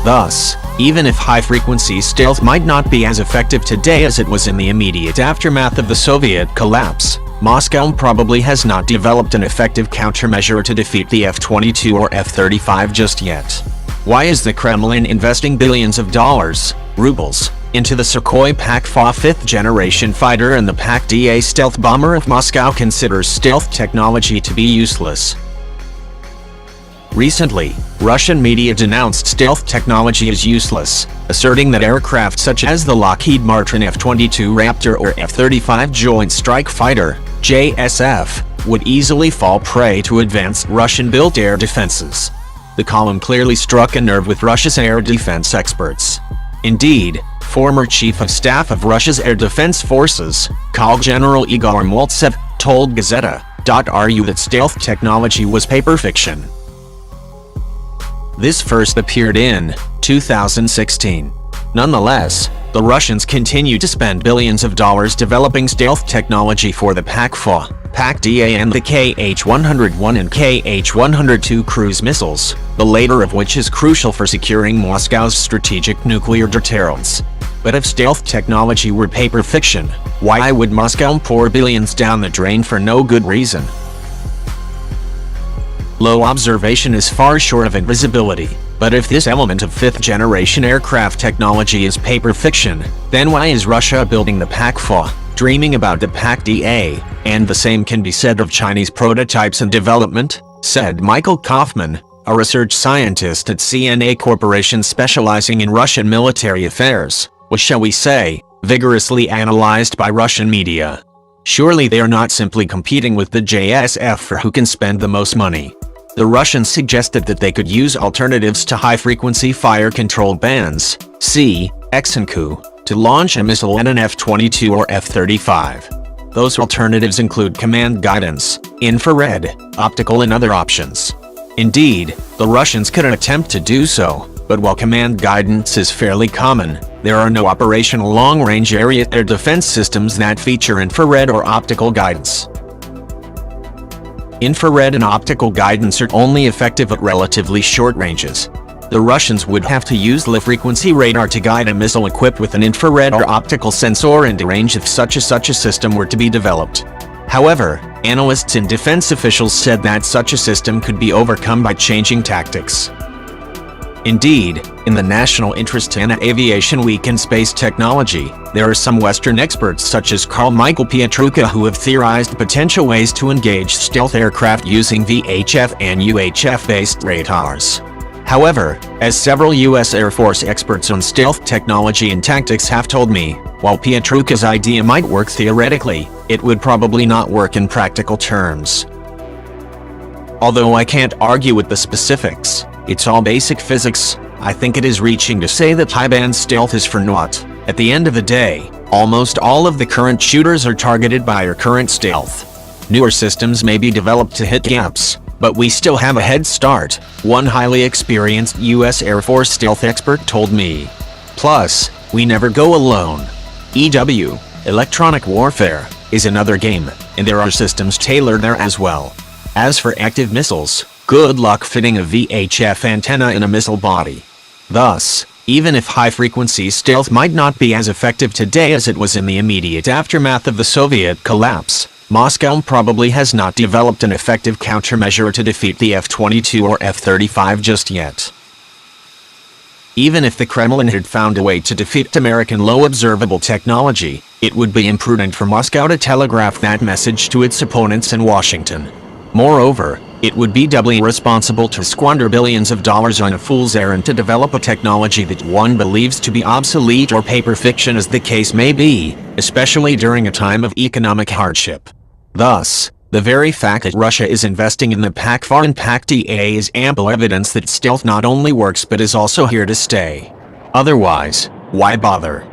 Thus, even if high-frequency stealth might not be as effective today as it was in the immediate aftermath of the Soviet collapse, Moscow probably has not developed an effective countermeasure to defeat the F-22 or F-35 just yet. Why is the Kremlin investing billions of dollars, rubles, into the Sukhoi Pak-4 fifth-generation fighter and the Pak-DA stealth bomber if Moscow considers stealth technology to be useless? Recently, Russian media denounced stealth technology as useless, asserting that aircraft such as the Lockheed Martin F-22 Raptor or F-35 Joint Strike Fighter, JSF, would easily fall prey to advanced Russian-built air defenses. The column clearly struck a nerve with Russia's air defense experts. Indeed, former Chief of Staff of Russia's Air Defense Forces, Col General Igor Maltsev, told Gazeta.ru that stealth technology was paper fiction. This first appeared in 2016. Nonetheless, the Russians continue to spend billions of dollars developing stealth technology for the Pak-4, Pak-DA and the Kh-101 and Kh-102 cruise missiles, the latter of which is crucial for securing Moscow's strategic nuclear deterrence. But if stealth technology were paper fiction, why would Moscow pour billions down the drain for no good reason? Low observation is far short of invisibility, but if this element of fifth-generation aircraft technology is paper fiction, then why is Russia building the Pak-4, dreaming about the Pak-DA, and the same can be said of Chinese prototypes in development, said Michael Kaufman, a research scientist at CNA Corporation specializing in Russian military affairs, was, shall we say, vigorously analyzed by Russian media. Surely they are not simply competing with the JSF for who can spend the most money. The Russians suggested that they could use alternatives to high-frequency fire-controlled bands, C, X and Q, to launch a missile at an F-22 or F-35. Those alternatives include command guidance, infrared, optical and other options. Indeed, the Russians could attempt to do so, but while command guidance is fairly common, there are no operational long-range area air defense systems that feature infrared or optical guidance. Infrared and optical guidance are only effective at relatively short ranges. The Russians would have to use low-frequency radar to guide a missile equipped with an infrared or optical sensor into range if such a system were to be developed. However, analysts and defense officials said that such a system could be overcome by changing tactics. Indeed, in the national interest in aviation week and space technology, there are some Western experts such as Carl Michael Pietrucha who have theorized potential ways to engage stealth aircraft using VHF and UHF-based radars. However, as several U.S. Air Force experts on stealth technology and tactics have told me, while Pietrucha's idea might work theoretically, it would probably not work in practical terms. Although I can't argue with the specifics, it's all basic physics, I think it is reaching to say that high-band stealth is for naught. At the end of the day, almost all of the current shooters are targeted by our current stealth. Newer systems may be developed to hit gaps, but we still have a head start, one highly experienced U.S. Air Force stealth expert told me. Plus, we never go alone. EW, electronic warfare, is another game, and there are systems tailored there as well. As for active missiles, good luck fitting a VHF antenna in a missile body. Thus, even if high-frequency stealth might not be as effective today as it was in the immediate aftermath of the Soviet collapse, Moscow probably has not developed an effective countermeasure to defeat the F-22 or F-35 just yet. Even if the Kremlin had found a way to defeat American low-observable technology, it would be imprudent for Moscow to telegraph that message to its opponents in Washington. Moreover, it would be doubly irresponsible to squander billions of dollars on a fool's errand to develop a technology that one believes to be obsolete or paper fiction as the case may be, especially during a time of economic hardship. Thus, the very fact that Russia is investing in the Pak-4 and Pak-DA is ample evidence that stealth not only works but is also here to stay. Otherwise, why bother?